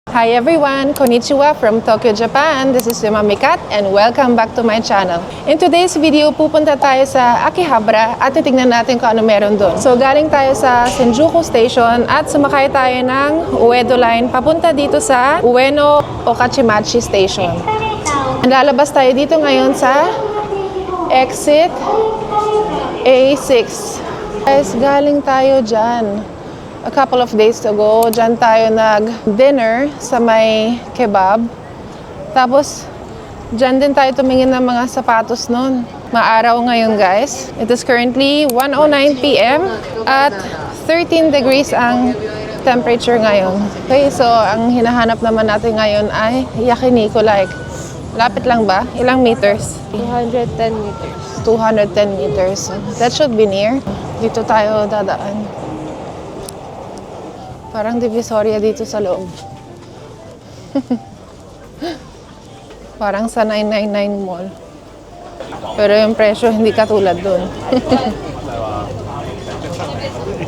Hi everyone! Konnichiwa from Tokyo, Japan. This is Mami Kat and welcome back to my channel. In today's video, pupunta tayo sa Akihabara at titignan natin kung ano meron doon. So galing tayo sa Shinjuku Station at sumakay tayo ng Uedo Line papunta dito sa Ueno Okachimachi Station. Lalabas tayo dito ngayon sa exit A6. Guys, galing tayo dyan. A couple of days ago, dyan tayo nag-dinner sa may kebab. Tapos, dyan din tayo tumingin ng mga sapatos nun. Maaraw ngayon, guys. It is currently 1:09 p.m. at 13 degrees ang temperature ngayon. Okay, so ang hinahanap naman natin ngayon ay yakiniku like. Lapit lang ba? Ilang meters? 210 meters. 210 meters. That should be near. Dito tayo dadaan. Parang divisoria dito sa loob. Parang sa 999 mall. Pero yung presyo hindi katulad dun.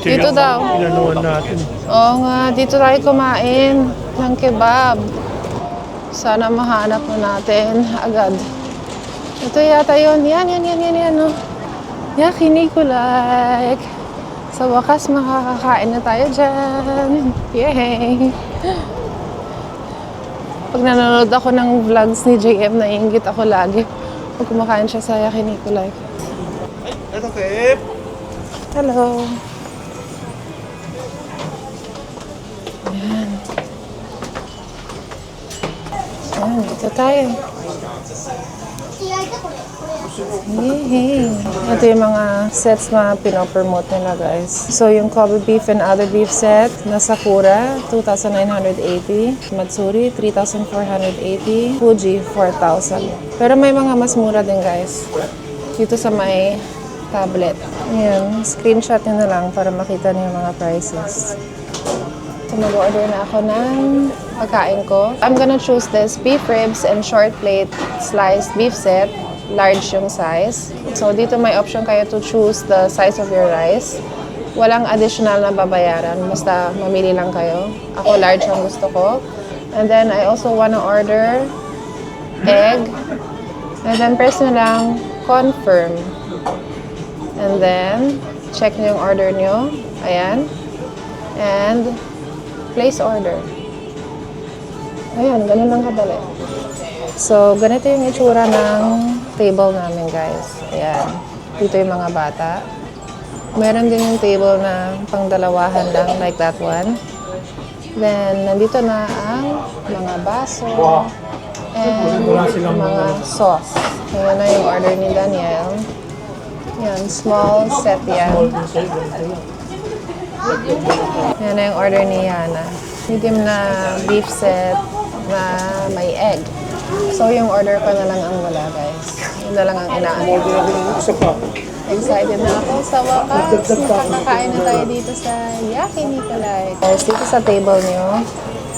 Dito daw. Inanuan natin. Oo nga, dito tayo kumain ng kebab. Sana mahanap na natin agad. Ito yata yun. Yan. Oh. Yakiniku like. Sa wakas, makakakain na tayo dyan. Yay! Pag nanonood ako ng vlogs ni JM, naiingit ako lagi. Pag kumakain siya sa yakiniku like. Ay, ito Kep. Hello! Ayan. Ayan, dito tayo. Yay! Ito yung mga sets na pinopromote nila, guys. So, yung Kobe beef and other beef set na Sakura, 2,980. Matsuri, 3,480. Fuji, 4,000. Pero may mga mas mura din, guys. Dito sa may tablet. Ayan, screenshot nyo na lang para makita niyo yung mga prices. So, mag-order na ako ng pagkain ko. I'm gonna choose this beef ribs and short plate sliced beef set. Large yung size. So, dito may option kayo to choose the size of your rice. Walang additional na babayaran. Basta mamili lang kayo. Ako large ang gusto ko. And then, I also wanna order egg. And then, press nyo lang confirm. And then, check nyo yung order nyo. Ayan. And, place order. Ayan, ganun lang kadali. So, ganito yung itsura ng table namin, guys. Ayan. Dito yung mga bata. Meron din yung table na pangdalawahan lang, like that one. Then, nandito na ang mga baso and mga sauce. Ayan na yung order ni Daniel. Ayan, small set yan. Ayan na yung order ni Yana. Medium na beef set na may egg. So, yung order ko na lang ang wala, guys. Yun na lang ang inaano. Excited na ako sa wakas. Makakakain na tayo dito sa yakiniku like. Guys, dito sa table nyo,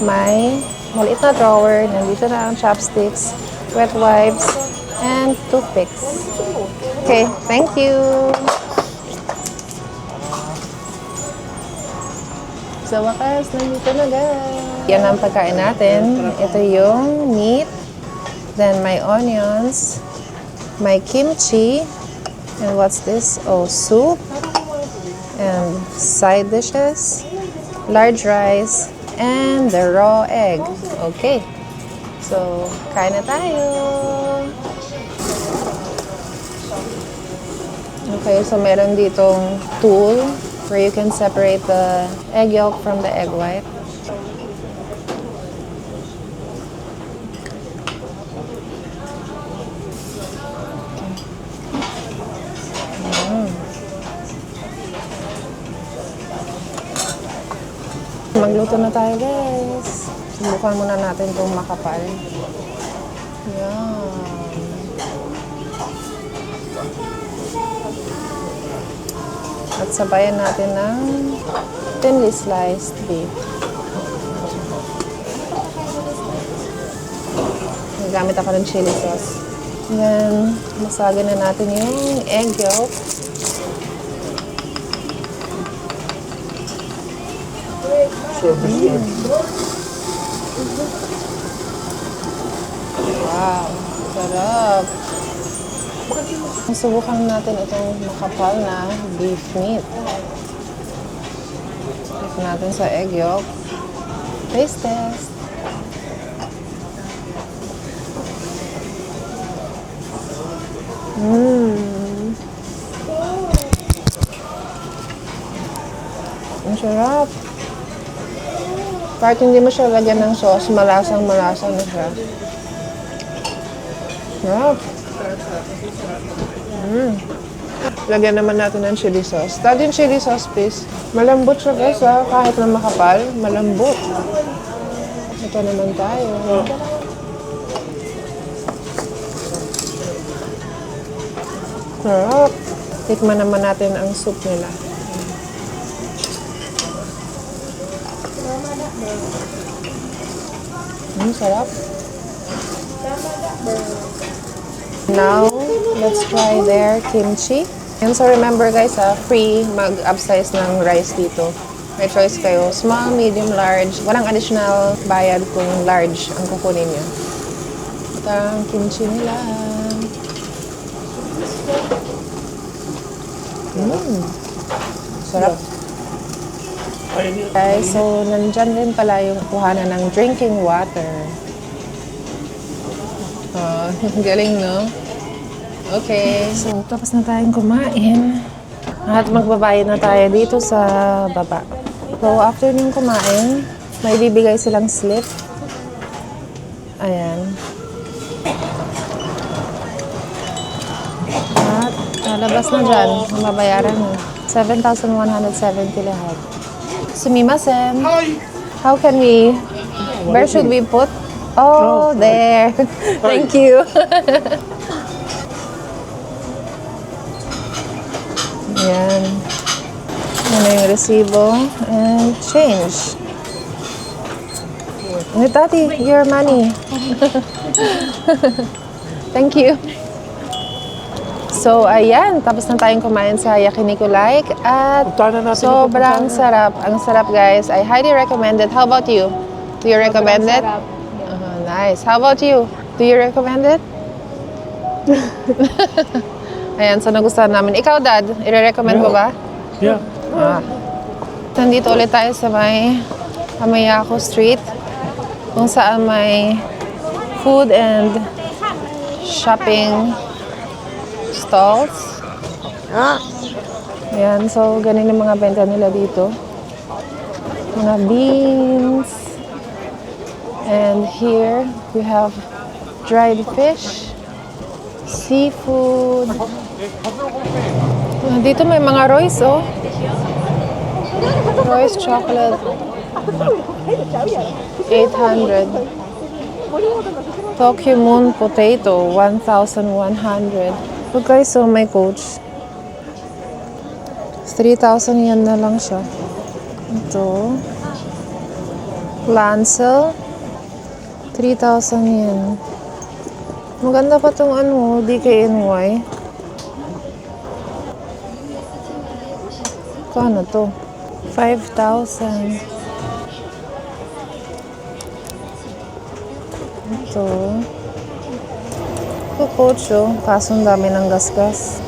may maliit na drawer. Nandito na ang chopsticks, wet wipes, and toothpicks. Okay, thank you! Sa wakas, nandito na guys. Yan ang pagkain natin. Ito yung meat. Then my onions, my kimchi, and what's this? Oh, soup, and side dishes, large rice, and the raw egg. Okay, so kain na tayo. Okay, so meron ditong tool where you can separate the egg yolk from the egg white. Magluto na tayo, guys. Subukan muna natin itong makapal. Yan. At sabayan natin ng thinly sliced beef. Gamit ako ng chili sauce. Then, masagin na natin yung egg yolk. Wow, sarap. Subukan natin itong makapal na beef meat. Dip natin sa egg yolk. Taste test. Ang sarap. Kahit hindi mo siya lagyan ng sauce, malasang-malasa na siya. Sarap. Lagyan naman natin ng chili sauce. Dad, yung chili sauce, please. Malambot siya, guys, ha? Kahit na makapal, malambot. Ito naman tayo. Sarap. Tikman naman natin ang soup nila. Sarap. Now, let's try their kimchi. And so remember guys, free mag-upsize ng rice dito. May choice kayo, small, medium, large. Walang additional bayad kung large ang kukunin nyo. Ito ang kimchi nila. Sarap. Okay, so nandyan din pala yung kuhanan ng drinking water. Galing, no? Okay, so tapos na tayong kumain. At magbabayad na tayo dito sa baba. So after nyung kumain, may bibigay silang slip. Ayan. At lalabas na dyan. Mabayaran mo. 7,170 lahat. Sumimasen. How can we? Where should we put? Oh, there. Thank you. Yan. Ano yung resibo and change. Tati, your money. Thank you. So, ayan. Tapos na tayong kumain sa Yakiniku Like. At sobrang sarap. Ang sarap, guys. I highly recommend it. How about you? Do you recommend it? Nice. How about you? Do you recommend it? Ayan, so nagustuhan namin. Ikaw, Dad, i-recommend mo ba? Yeah. Nandito ulit tayo sa may Amayako Street, kung saan may food and shopping stalls. Ayan, so ganun yung mga benta nila dito. Mga beans. And here we have dried fish, seafood. Dito may mga Royce, oh. Royce chocolate. 800. Tokyo Moon potato, 1,100. Look guys, so may Coach. 3,000 yen na lang siya. Ito. Lancel. 3,000 yen. Maganda pa itong ano, DKNY. Kano to? 5,000. Ito. Ito, Coach, oh. Kaso ang dami ng gasgas.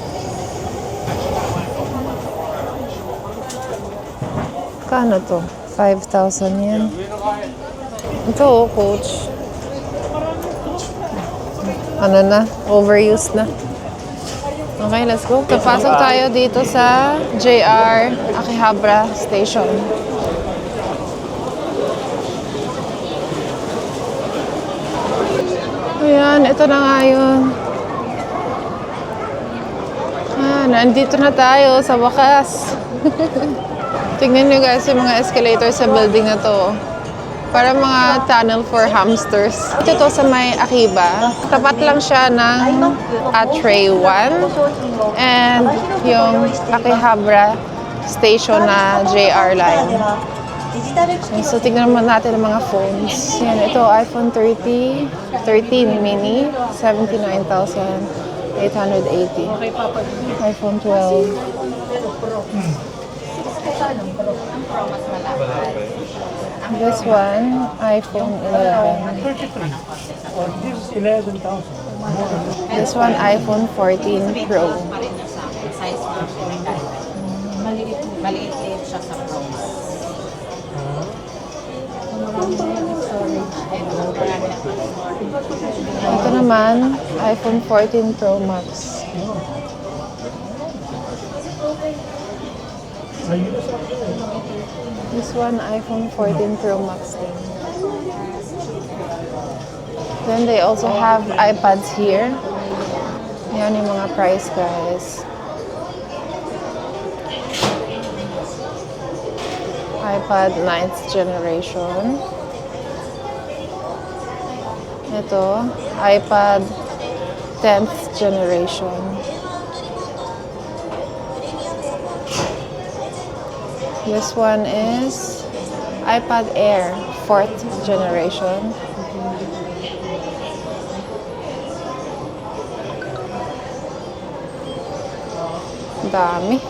Kano to? 5,000 yen. Ito, oh, Coach. Ano na? Overused na. Okay, let's go. Papasok tayo dito sa JR Akihabara Station. Ayan, ito na nga yun. Nandito na tayo sa wakas. Tingnan nyo guys yung mga escalator sa building na to. Para mga tunnel for hamsters. Ito to sa may Akiba. Tapat lang siya ng Atre 1 and yung Akihabara Station na JR line. So tignan naman natin ang mga phones. Yan, ito iPhone 13 mini, 79,880. iPhone 12. This one, iPhone 11. 33. Or this is 11,000. This one, iPhone 14 Pro. Size mo siya. Maliit siya sa pros. Ito naman, iPhone 14 Pro Max. This one, iPhone 14 Pro Max din. Then they also have iPads here. Yan yung mga price, guys. iPad 9th generation. Ito, iPad 10th generation. This one is iPad Air 4th generation. Dami.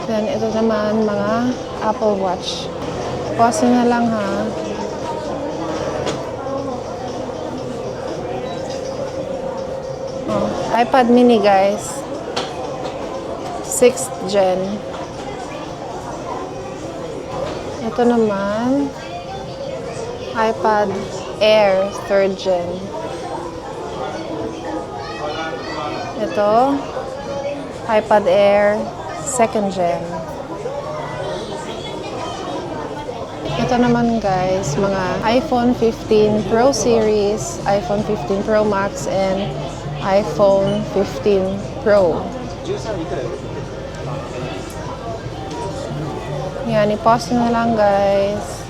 Then, ito naman, mga Apple Watch. Pause na lang, ha. Oh, iPad mini, guys. 6th gen. Ito naman, iPad Air 3rd gen. Ito, iPad Air 2nd gen. Ito naman, guys, mga iPhone 15 Pro Series, iPhone 15 Pro Max, and iPhone 15 Pro. Yan, i-pause na lang, guys.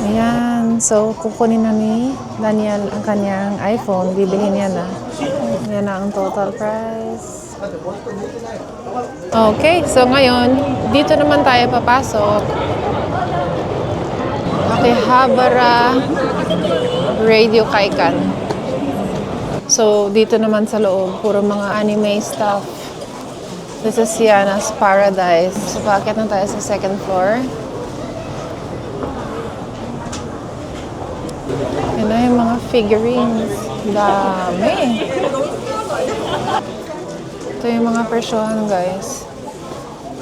Ayan. So, kukunin na ni Daniel ang kanyang iPhone. Bibilhin niya na. Yan na ang total price. Okay. So, ngayon, dito naman tayo papasok. Akihabara Radio Kaikan. So, dito naman sa loob, puro mga anime stuff. This is Siana's Paradise. So, paakit na tayo sa second floor. Yan na yung mga figurines. Dami. Ito yung mga presyohan, guys.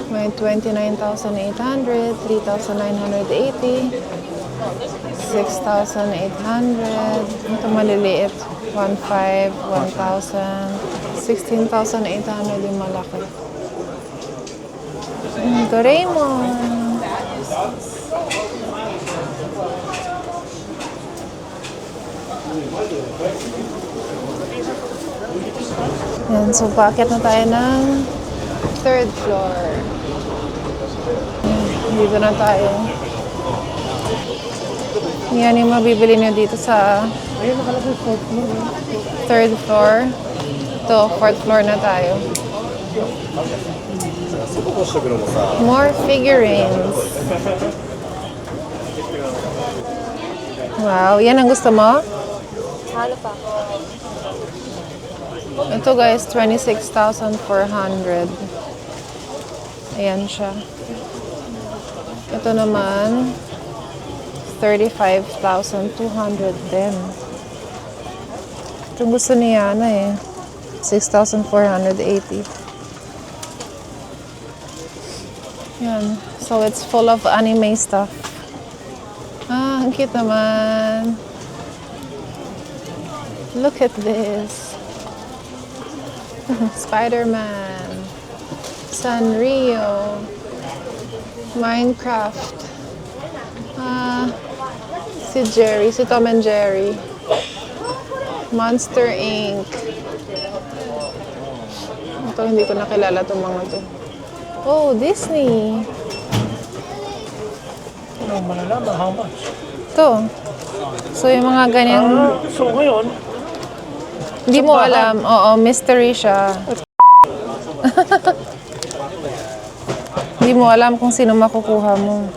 May 29,800, 3,980, 6,800. Ito maliliit. 1,500, 1,000, 16,800 yung malaki. Doraemon. Yan, so paakyat na tayo ng third floor. Dito na tayo. Yan yung mabibili nyo dito sa third floor. Ito, fourth floor na tayo. More figurines. Wow, yan ang gusto mo? Halo pa. Ito guys, 26,400. Ayan siya. Ito naman, 35,200 din. Ito gusto ni Yana eh. 6,480. Yan. So it's full of anime stuff. Ah, ang cute naman. Look at this. Spider-Man. Sanrio. Minecraft. Ah, si Jerry. Si Tom and Jerry. Monster Inc. Ito, hindi ko nakilala itong mga to. Oh, Disney. Ano, malalaman how much? Ito. So, yung mga ganyan, So ngayon, hindi mo alam. Oo, mystery siya. Hindi mo alam kung sino makukuha mo.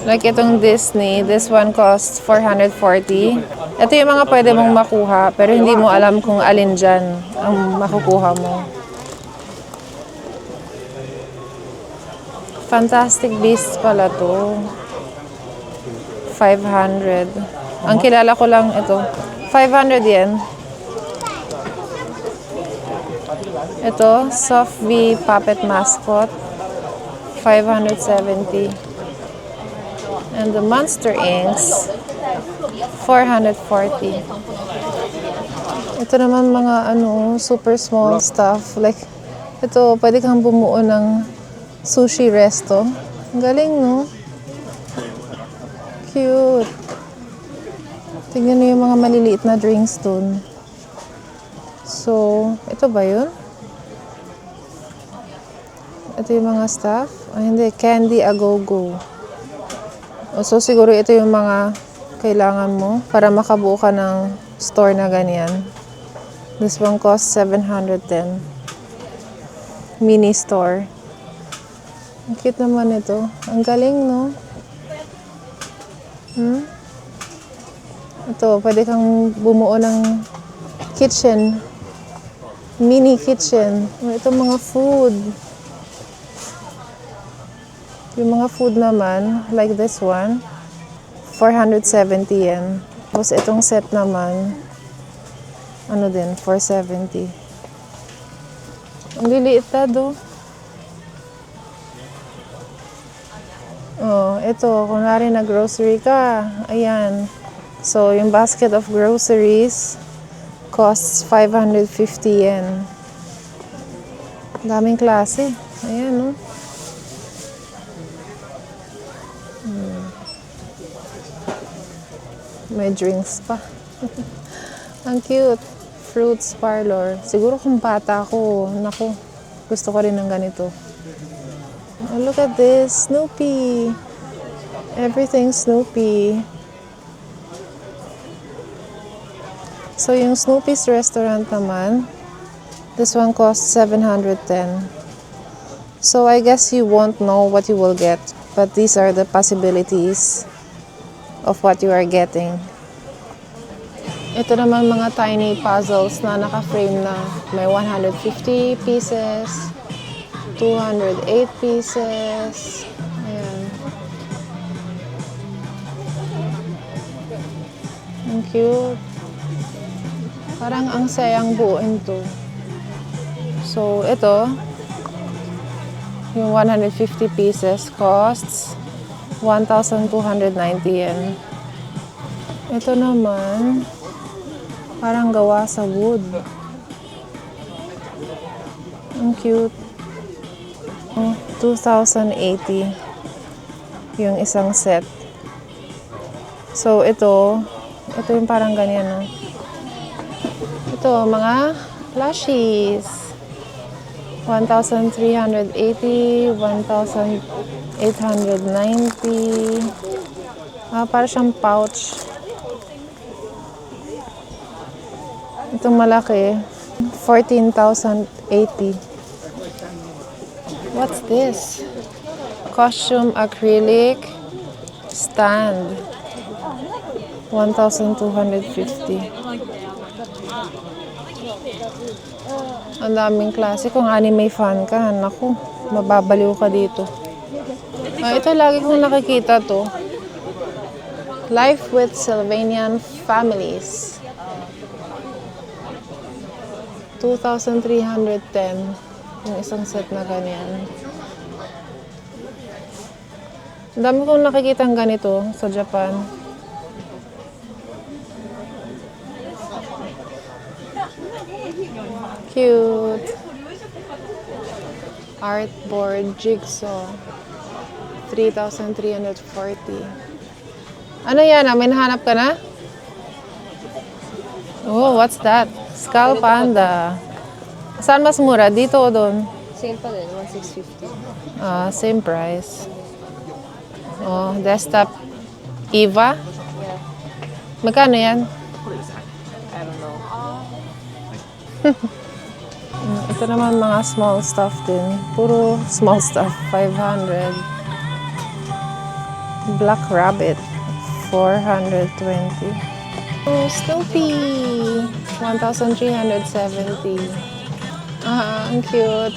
Like itong Disney, this one costs 440. Ito yung mga pwede mong makuha, pero hindi mo alam kung alin dyan ang makukuha mo. Fantastic Beasts pala to. 500. Ang kilala ko lang ito. 500 yen. Ito, Soft V Puppet Mascot. 570. And the Monster Inks, 440. Ito naman mga super small stuff. Like, ito, pwede kang bumuo ng sushi resto. Ang galing, no? Cute. Tingnan niyo yung mga maliliit na drinks dun. So, ito ba yun? Ito yung mga stuff? Hindi. Candy Agogo. So, siguro ito yung mga kailangan mo para makabuo ka ng store na ganyan. This one costs 710. Mini store. Ang cute naman ito. Ang galing, no? Ito, pwede kang bumuo ng kitchen. Mini kitchen. Ito mga food. Yung mga food naman, like this one, 470 yen. Tapos itong set naman, 470. Ang liliit na do. Oh, ito, kunwari na grocery ka. Ayan. So, yung basket of groceries costs 550 yen. Daming klase. Ayan, no? May drinks pa. Ang cute. Fruits parlor. Siguro kung bata ako, naku, gusto ko rin ng ganito. Oh, look at this. Snoopy. Everything Snoopy. So, yung Snoopy's restaurant naman, this one costs 710. So, I guess you won't know what you will get. But these are the possibilities of what you are getting. Ito naman mga tiny puzzles na naka-frame na. May 150 pieces, 208 pieces. Ayan. Ang cute. Parang ang sayang buuin to. So, ito, yung 150 pieces costs 1,290 yen. Ito naman, parang gawa sa wood. Ang cute. 2,080 yung isang set. So, ito yung parang ganyan, no? Ito, mga plushies. 1,380, 1,890. Para siyang pouch. Itong malaki, 14,080. What's this? Costume acrylic stand. 1,250. Ang daming klase. Kung anime fan ka, naku, mababaliw ka dito. Ito, lagi kong nakikita to. Life with Sylvanian Families. 2,310. Yung isang set na ganyan. Ang dami kong nakikitang ganito sa Japan. Cute. Artboard jigsaw. 3,340. Ano yan? May nahanap ka na? Oh, what's that? Skull Panda. Saan mas mura? Dito o doon? Same pa din, 1,650. Same price. Oh, desktop Eva? Yeah. Magkano yan? I don't know. Ito naman mga small stuff din. Puro small stuff. 500. Black Rabbit. 420. Oh, Snoopy! 1,370. Ah, ang cute.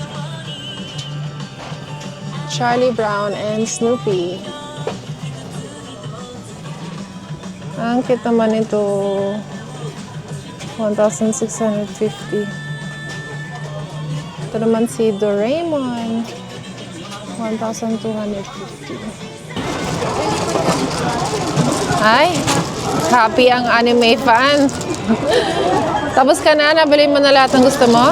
Charlie Brown and Snoopy. Ang cute naman ito. 1,650. Ito naman si Doraemon. 1,250. Ay, happy ang anime fan. Tapos ka na, nabili mo na lahat ng gusto mo?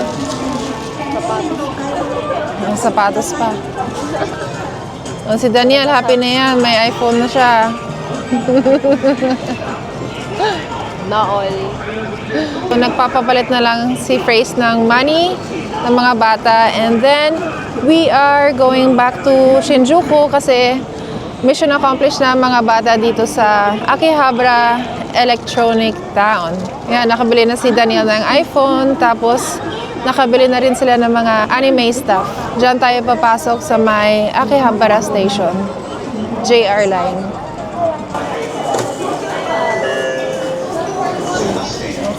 Sapatos pa. O, si Daniel, happy na yan. May iPhone na siya. Not all. So, nagpapapalit na lang si Phrase ng money ng mga bata. And then, we are going back to Shinjuku kasi mission accomplished na ang mga bata dito sa Akihabara Electronic Town. Yan, nakabili na si Daniel ng iPhone. Tapos, nakabili na rin sila ng mga anime stuff. Diyan tayo papasok sa may Akihabara Station. JR Line.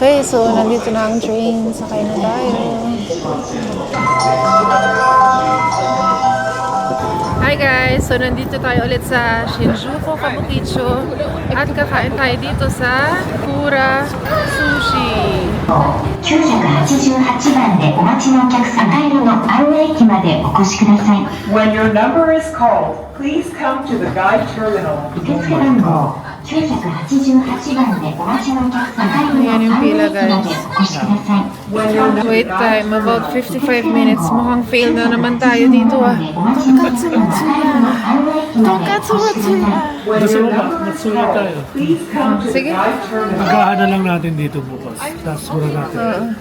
Okay, so nandito na ang train. Sakay na tayo. Hi guys! So nandito tayo ulit sa Shinjuku, Kabukicho. At kakain tayo dito sa Kura Sushi. 988番でお待ちのお客様、帰りのアン駅までお越しください。 When your number is called, please come to the guide terminal. 受付番号988番でお待ちのお客様、帰りのアン Ayan yung 駅 pila まで guys. お越しください。 Wait time, about 55 minutes. Mukhang fail na naman tayo dito ah. Tonkatsu Matsuya. Tonkatsu Matsuya. Gusto mo ba? Matsuya tayo. Please come to the Sige. guide terminal. Agahan na lang natin dito bukas. Tapos muna natin.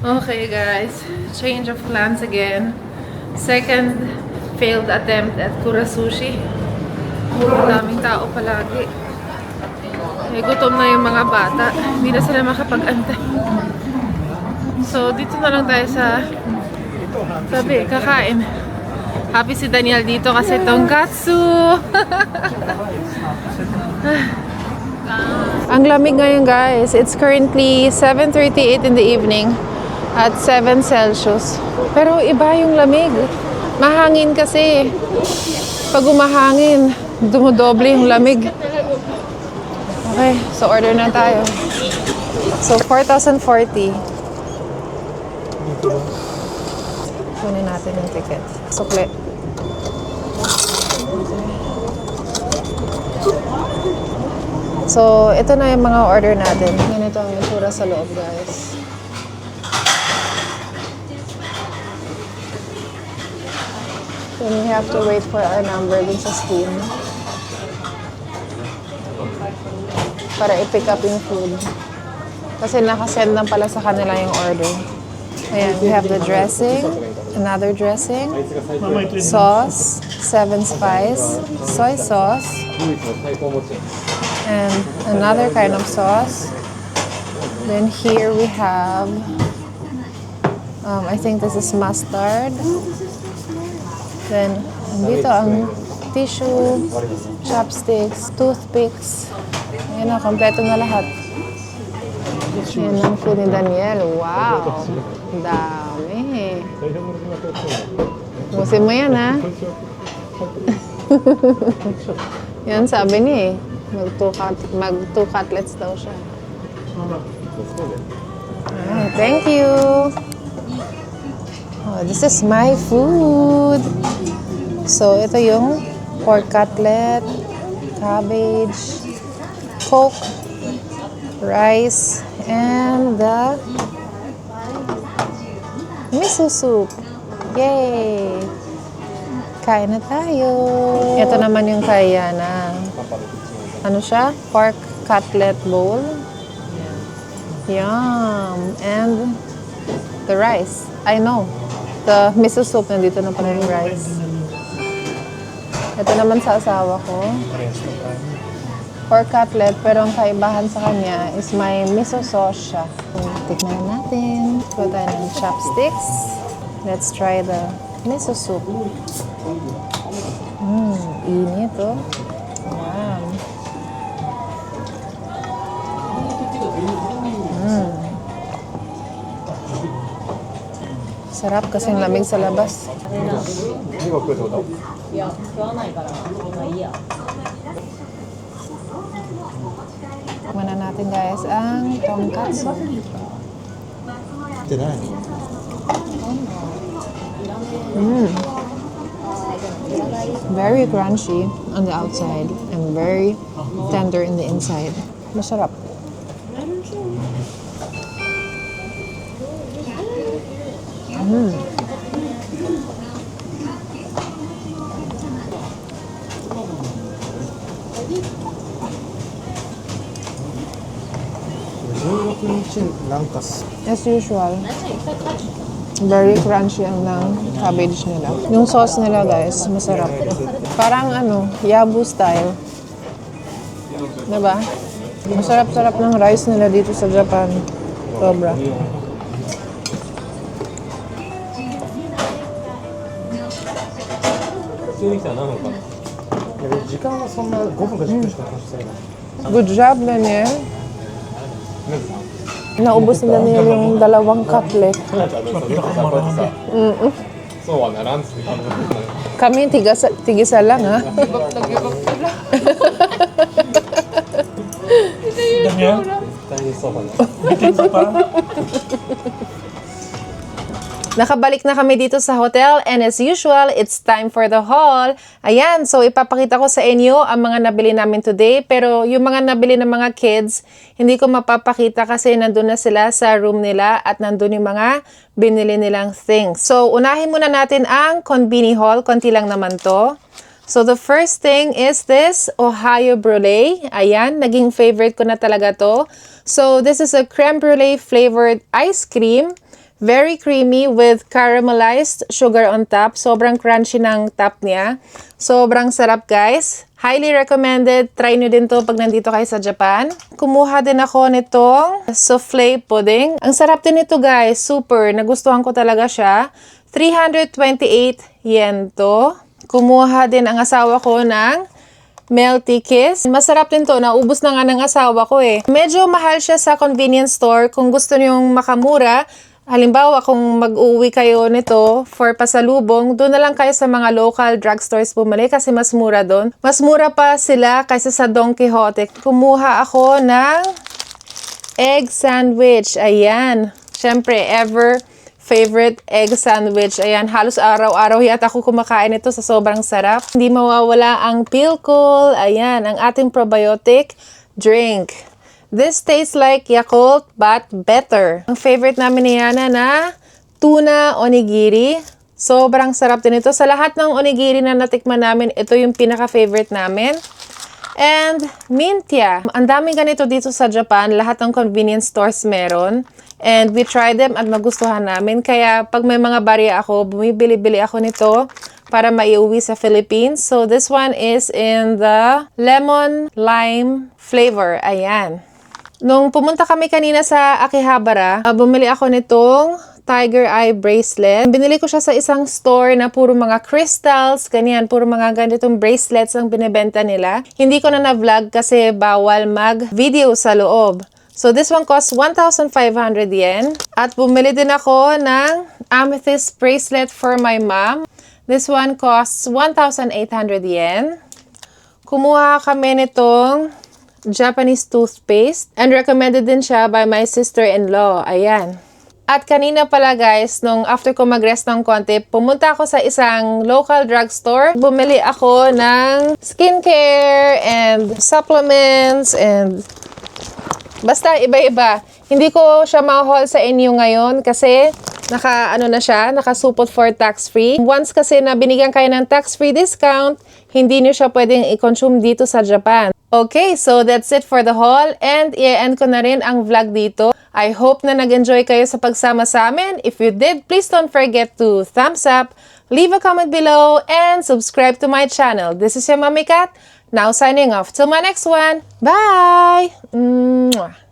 Okay guys, change of plans again. Second failed attempt at Kura Sushi. Daming tao palagi. Eh, gutom na yung mga bata. Hindi na sila makapag-antay. So, dito na lang tayo sa tabi, kakain. Happy si Daniel dito kasi tonkatsu! Ang lamig ngayon guys. It's currently 7:38 in the evening at 7 Celsius. Pero iba yung lamig. Mahangin kasi. Pag umahangin, dumodoble yung lamig. Okay, so order na tayo. So 4,040. Kunin natin yung ticket. Sukle. So, ito na yung mga order natin. Ganito ang itsura sa loob, guys. Then we have to wait for our number din sa Steam para i-pick up yung food. Kasi nakasend na pala sa kanila yung order. Ayan, we have the dressing, another dressing, sauce, 7 spice, soy sauce, and another kind of sauce. Then here we have, I think this is mustard. Then, dito ang tissue, chopsticks, toothpicks. Ayan na, kompleto na lahat. Ayan ang food ni Daniel. Wow! Dami. Busin mo yan, ha? Yan, sabi niya eh. Mag-2 cutlets daw siya. Ah, thank you! Oh, this is my food. So, ito yung pork cutlet, cabbage, Coke, rice, and the miso soup. Yay! Kain na tayo. Ito naman yung kaya na ano siya? Pork cutlet bowl. Yum! And the rice. I know. The miso soup, nandito na pala yung rice. Ito naman sa asawa ko. Pork cutlet, pero ang kaibahan sa kanya is may miso sauce siya. So, tignan natin. Kuha tayo ng chopsticks. Let's try the miso soup. Init oh. Wow. Sarap kasi ang lamig sa labas. Muna natin guys ang tonkatsu. Very crunchy on the outside and very tender in the inside. Masarap. As usual, very crunchy ang ng cabbage nila. Yung sauce nila guys, masarap. Parang yabu style. Diba? Masarap-sarap ng rice nila dito sa Japan. Sobra. Good job, Daniel. Naubos na Daniel yung 2 cutlet. Kami tigisa lang, ha? Daniel? Bitin pa. Nakabalik na kami dito sa hotel and as usual, it's time for the haul. Ayan, so ipapakita ko sa inyo ang mga nabili namin today. Pero yung mga nabili ng mga kids, hindi ko mapapakita kasi nandun na sila sa room nila at nandun yung mga binili nilang things. So unahin muna natin ang Konbini haul. Konti lang naman to. So the first thing is this Ohio Brulee. Ayan, naging favorite ko na talaga to. So this is a creme brulee flavored ice cream. Very creamy with caramelized sugar on top. Sobrang crunchy ng top niya. Sobrang sarap guys. Highly recommended. Try nyo din to pag nandito kayo sa Japan. Kumuha din ako nitong souffle pudding. Ang sarap din ito guys. Super. Nagustuhan ko talaga siya. 328 yen to. Kumuha din ang asawa ko ng Melty Kiss. Masarap din to. Naubos na nga ng asawa ko eh. Medyo mahal siya sa convenience store. Kung gusto nyo makamura, halimbawa, kung mag-uwi kayo nito for pasalubong, doon na lang kayo sa mga local drugstores bumili kasi mas mura doon. Mas mura pa sila kaysa sa Don Quijote. Kumuha ako ng egg sandwich. Ayan. Siyempre, ever favorite egg sandwich. Ayan, halos araw-araw yata ako kumakain ito sa sobrang sarap. Hindi mawawala ang Pilcool. Ayan, ang ating probiotic drink. This tastes like Yakult but better. Ang favorite namin ni Yana na tuna onigiri. Sobrang sarap din ito. Sa lahat ng onigiri na natikman namin, ito yung pinaka-favorite namin. And mintia. Ang daming ganito dito sa Japan. Lahat ng convenience stores meron. And we tried them at magustuhan namin. Kaya pag may mga barya ako, bumibili-bili ako nito para maiuwi sa Philippines. So this one is in the lemon lime flavor. Ayan. Nung pumunta kami kanina sa Akihabara, bumili ako nitong Tiger Eye bracelet. Binili ko siya sa isang store na puro mga crystals, ganyan, puro mga ganitong bracelets ang binibenta nila. Hindi ko na na-vlog kasi bawal mag-video sa loob. So this one costs 1,500 yen. At bumili din ako ng amethyst bracelet for my mom. This one costs 1,800 yen. Kumuha kami nitong Japanese toothpaste. And recommended din siya by my sister-in-law. Ayan. At kanina pala guys, nung after ko mag-rest ng konti, pumunta ako sa isang local drugstore. Bumili ako ng skincare and supplements and basta iba-iba. Hindi ko siya ma-haul sa inyo ngayon kasi nakasupot for tax-free. Once kasi na binigyan kayo ng tax-free discount, hindi niyo siya pwedeng i-consume dito sa Japan. Okay, so that's it for the haul and i-end ko na rin ang vlog dito. I hope na nag-enjoy kayo sa pagsama sa amin. If you did, please don't forget to thumbs up, leave a comment below, and subscribe to my channel. This is your Mommy Cat, now signing off. Till my next one. Bye! Mwah.